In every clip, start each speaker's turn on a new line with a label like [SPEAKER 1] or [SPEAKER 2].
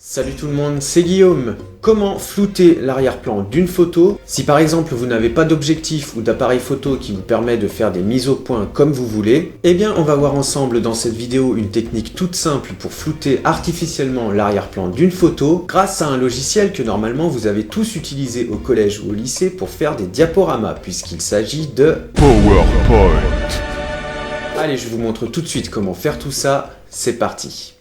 [SPEAKER 1] Salut tout le monde, c'est Guillaume. Comment flouter l'arrière-plan d'une photo? Si par exemple vous n'avez pas d'objectif ou d'appareil photo qui vous permet de faire des mises au point comme vous voulez, eh bien on va voir ensemble dans cette vidéo une technique toute simple pour flouter artificiellement l'arrière-plan d'une photo grâce à un logiciel que normalement vous avez tous utilisé au collège ou au lycée pour faire des diaporamas puisqu'il s'agit de
[SPEAKER 2] PowerPoint.
[SPEAKER 1] Allez, je vous montre tout de suite comment faire tout ça, c'est parti.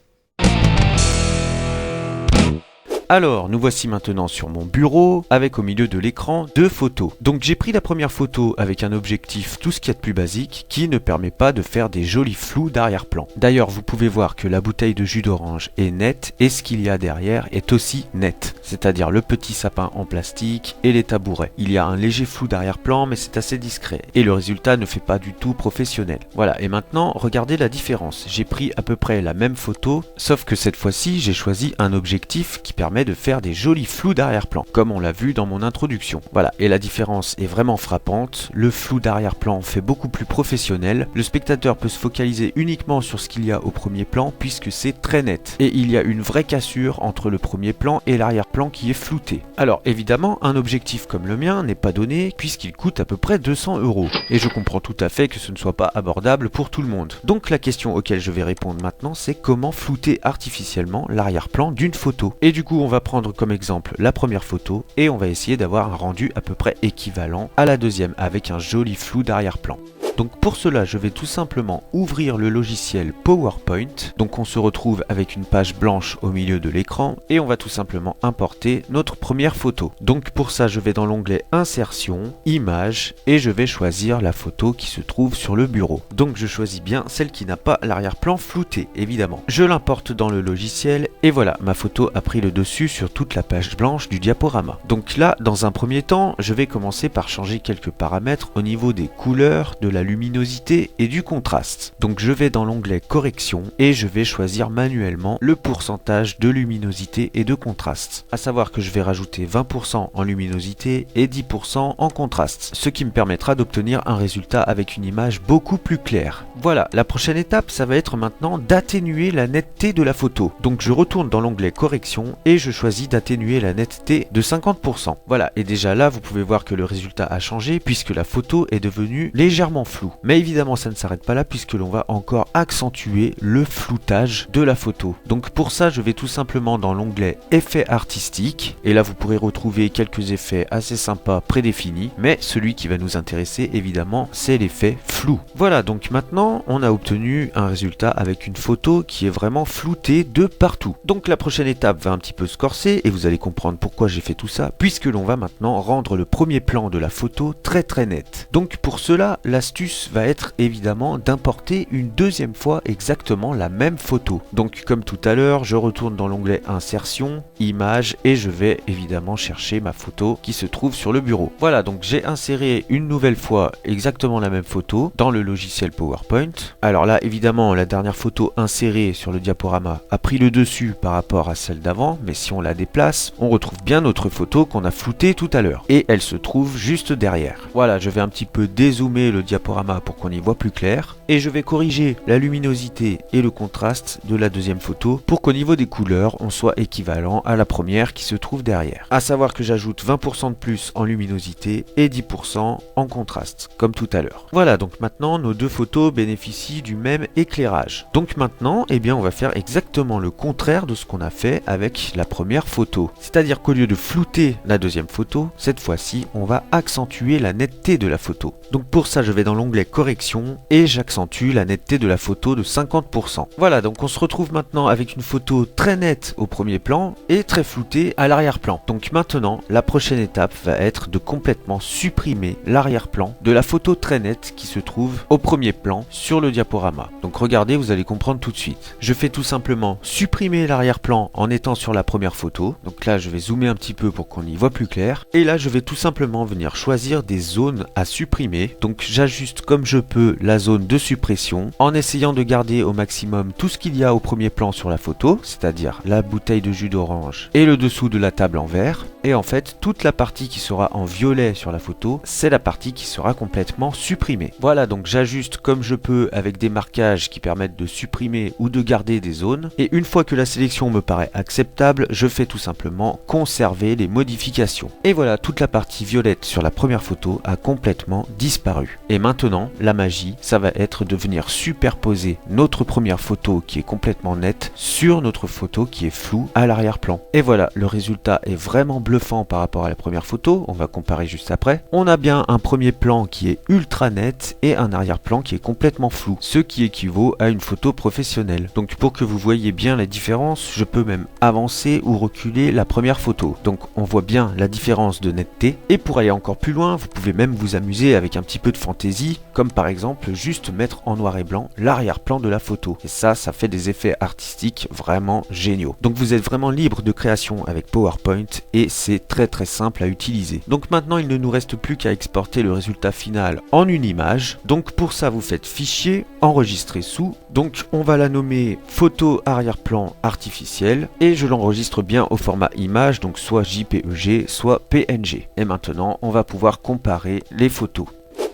[SPEAKER 3] Alors, nous voici maintenant sur mon bureau, avec au milieu de l'écran deux photos. Donc j'ai pris la première photo avec un objectif tout ce qu'il y a de plus basique, qui ne permet pas de faire des jolis flous d'arrière-plan. D'ailleurs, vous pouvez voir que la bouteille de jus d'orange est nette, et ce qu'il y a derrière est aussi net. C'est-à-dire le petit sapin en plastique et les tabourets. Il y a un léger flou d'arrière-plan, mais c'est assez discret. Et le résultat ne fait pas du tout professionnel. Voilà, et maintenant, regardez la différence. J'ai pris à peu près la même photo, sauf que cette fois-ci, j'ai choisi un objectif qui permet de faire des jolis flous d'arrière-plan, comme on l'a vu dans mon introduction. Voilà, et la différence est vraiment frappante. Le flou d'arrière-plan fait beaucoup plus professionnel. Le spectateur peut se focaliser uniquement sur ce qu'il y a au premier plan, puisque c'est très net. Et il y a une vraie cassure entre le premier plan et l'arrière-plan qui est flouté. Alors évidemment, un objectif comme le mien n'est pas donné, puisqu'il coûte à peu près 200 €. Et je comprends tout à fait que ce ne soit pas abordable pour tout le monde. Donc la question auquel je vais répondre maintenant, c'est comment flouter artificiellement l'arrière-plan d'une photo. Et du coup, on va prendre comme exemple la première photo et on va essayer d'avoir un rendu à peu près équivalent à la deuxième avec un joli flou d'arrière-plan. Donc pour cela, je vais tout simplement ouvrir le logiciel PowerPoint. Donc on se retrouve avec une page blanche au milieu de l'écran et on va tout simplement importer notre première photo. Donc pour ça, je vais dans l'onglet Insertion, Images et je vais choisir la photo qui se trouve sur le bureau. Donc je choisis bien celle qui n'a pas l'arrière-plan flouté, évidemment. Je l'importe dans le logiciel et voilà, ma photo a pris le dessus sur toute la page blanche du diaporama. Donc là, dans un premier temps, je vais commencer par changer quelques paramètres au niveau des couleurs, de la luminosité et du contraste. Donc je vais dans l'onglet correction et je vais choisir manuellement le pourcentage de luminosité et de contraste. À savoir que je vais rajouter 20% en luminosité et 10% en contraste, ce qui me permettra d'obtenir un résultat avec une image beaucoup plus claire. Voilà, la prochaine étape, ça va être maintenant d'atténuer la netteté de la photo. Donc je retourne dans l'onglet correction et je choisis d'atténuer la netteté de 50%. Voilà, et déjà là, vous pouvez voir que le résultat a changé puisque la photo est devenue légèrement floue. Mais évidemment, ça ne s'arrête pas là puisque l'on va encore accentuer le floutage de la photo. Donc pour ça, je vais tout simplement dans l'onglet Effets artistiques. Et là, vous pourrez retrouver quelques effets assez sympas prédéfinis. Mais celui qui va nous intéresser, évidemment, c'est l'effet flou. Voilà, donc maintenant, on a obtenu un résultat avec une photo qui est vraiment floutée de partout. Donc la prochaine étape va un petit peu se corser et vous allez comprendre pourquoi j'ai fait tout ça, puisque l'on va maintenant rendre le premier plan de la photo très net. Donc pour cela, l'astuce va être évidemment d'importer une deuxième fois exactement la même photo. Donc comme tout à l'heure, je retourne dans l'onglet Insertion, Images et je vais évidemment chercher ma photo qui se trouve sur le bureau. Voilà, donc j'ai inséré une nouvelle fois exactement la même photo dans le logiciel PowerPoint. Alors là, évidemment, la dernière photo insérée sur le diaporama a pris le dessus par rapport à celle d'avant, mais si on la déplace, on retrouve bien notre photo qu'on a floutée tout à l'heure. Et elle se trouve juste derrière. Voilà, je vais un petit peu dézoomer le diaporama pour qu'on y voit plus clair et je vais corriger la luminosité et le contraste de la deuxième photo pour qu'au niveau des couleurs on soit équivalent à la première qui se trouve derrière. À savoir que j'ajoute 20% de plus en luminosité et 10% en contraste comme tout à l'heure. Voilà, donc maintenant nos deux photos bénéficient du même éclairage. Donc maintenant, eh bien on va faire exactement le contraire de ce qu'on a fait avec la première photo. C'est-à-dire qu'au lieu de flouter la deuxième photo, cette fois-ci on va accentuer la netteté de la photo. Donc pour ça, je vais dans l'onglet correction et j'accentue la netteté de la photo de 50%. Voilà, donc on se retrouve maintenant avec une photo très nette au premier plan et très floutée à l'arrière-plan. Donc maintenant, la prochaine étape va être de complètement supprimer l'arrière-plan de la photo très nette qui se trouve au premier plan sur le diaporama. Donc regardez, vous allez comprendre tout de suite. Je fais tout simplement supprimer l'arrière-plan en étant sur la première photo. Donc là, je vais zoomer un petit peu pour qu'on y voit plus clair. Et là, je vais tout simplement venir choisir des zones à supprimer. Donc j'ajuste j'ajuste comme je peux la zone de suppression en essayant de garder au maximum tout ce qu'il y a au premier plan sur la photo, c'est-à-dire la bouteille de jus d'orange et le dessous de la table en vert. Et en fait, toute la partie qui sera en violet sur la photo, c'est la partie qui sera complètement supprimée. Voilà, donc j'ajuste comme je peux avec des marquages qui permettent de supprimer ou de garder des zones. Et une fois que la sélection me paraît acceptable, je fais tout simplement conserver les modifications. Et voilà, toute la partie violette sur la première photo a complètement disparu. Et maintenant, la magie, ça va être de venir superposer notre première photo qui est complètement nette sur notre photo qui est floue à l'arrière-plan. Et voilà, le résultat est vraiment bluffant par rapport à la première photo, on va comparer juste après. On a bien un premier plan qui est ultra net et un arrière-plan qui est complètement flou, ce qui équivaut à une photo professionnelle. Donc pour que vous voyez bien la différence, je peux même avancer ou reculer la première photo. Donc on voit bien la différence de netteté. Et pour aller encore plus loin, vous pouvez même vous amuser avec un petit peu de fantaisie, comme par exemple juste mettre en noir et blanc l'arrière-plan de la photo. Et ça fait des effets artistiques vraiment géniaux. Donc vous êtes vraiment libre de création avec PowerPoint et c'est très simple à utiliser. Donc maintenant il ne nous reste plus qu'à exporter le résultat final en une image. Donc pour ça vous faites fichier, enregistrer sous. Donc on va la nommer photo arrière-plan artificiel et je l'enregistre bien au format image, donc soit JPEG soit PNG. Et maintenant on va pouvoir comparer les photos.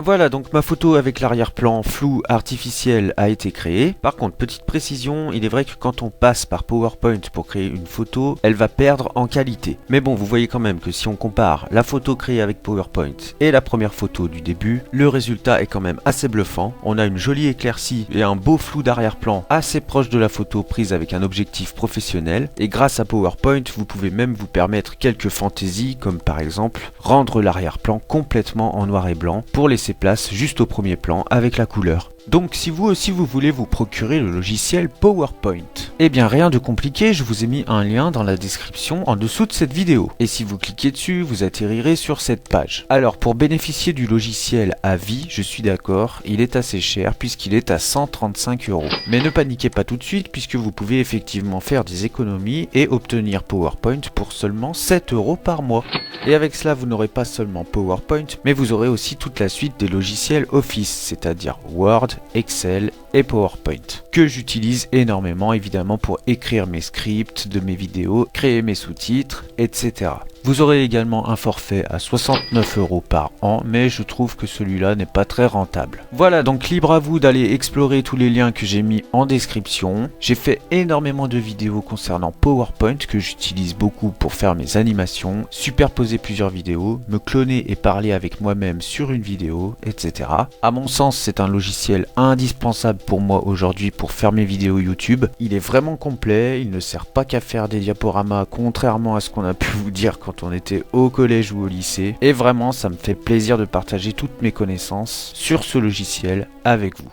[SPEAKER 3] Voilà, donc ma photo avec l'arrière-plan flou artificiel a été créée. Par contre, petite précision, il est vrai que quand on passe par PowerPoint pour créer une photo, elle va perdre en qualité. Mais bon, vous voyez quand même que si on compare la photo créée avec PowerPoint et la première photo du début, le résultat est quand même assez bluffant. On a une jolie éclaircie et un beau flou d'arrière-plan assez proche de la photo prise avec un objectif professionnel. Et grâce à PowerPoint, vous pouvez même vous permettre quelques fantaisies, comme par exemple rendre l'arrière-plan complètement en noir et blanc pour laisser place juste au premier plan avec la couleur. Donc si vous aussi vous voulez vous procurer le logiciel PowerPoint, eh bien rien de compliqué, je vous ai mis un lien dans la description en dessous de cette vidéo. Et si vous cliquez dessus, vous atterrirez sur cette page. Alors pour bénéficier du logiciel à vie, je suis d'accord, il est assez cher puisqu'il est à 135 €. Mais ne paniquez pas tout de suite puisque vous pouvez effectivement faire des économies et obtenir PowerPoint pour seulement 7 € par mois. Et avec cela, vous n'aurez pas seulement PowerPoint, mais vous aurez aussi toute la suite des logiciels Office, c'est-à-dire Word, Excel et PowerPoint, que j'utilise énormément évidemment pour écrire mes scripts de mes vidéos, créer mes sous-titres, etc. Vous aurez également un forfait à 69 € par an, mais je trouve que celui-là n'est pas très rentable. Voilà, donc libre à vous d'aller explorer tous les liens que j'ai mis en description. J'ai fait énormément de vidéos concernant PowerPoint que j'utilise beaucoup pour faire mes animations, superposer plusieurs vidéos, me cloner et parler avec moi-même sur une vidéo, etc. À mon sens, c'est un logiciel indispensable pour moi aujourd'hui pour faire mes vidéos YouTube. Il est vraiment complet, il ne sert pas qu'à faire des diaporamas, contrairement à ce qu'on a pu vous dire quand on était au collège ou au lycée. Et vraiment, ça me fait plaisir de partager toutes mes connaissances sur ce logiciel avec vous.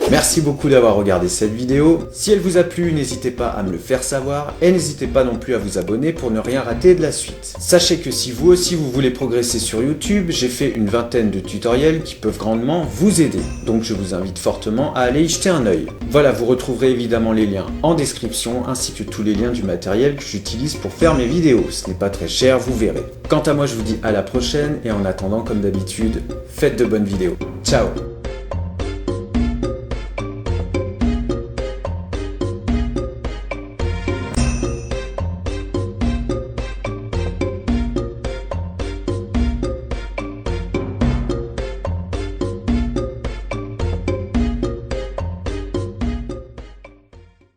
[SPEAKER 1] Merci beaucoup d'avoir regardé cette vidéo. Si elle vous a plu, n'hésitez pas à me le faire savoir et n'hésitez pas non plus à vous abonner pour ne rien rater de la suite. Sachez que si vous aussi vous voulez progresser sur YouTube, j'ai fait une vingtaine de tutoriels qui peuvent grandement vous aider. Donc je vous invite fortement à aller y jeter un œil. Voilà, vous retrouverez évidemment les liens en description ainsi que tous les liens du matériel que j'utilise pour faire mes vidéos. Ce n'est pas très cher, vous verrez. Quant à moi, je vous dis à la prochaine et en attendant, comme d'habitude, faites de bonnes vidéos. Ciao!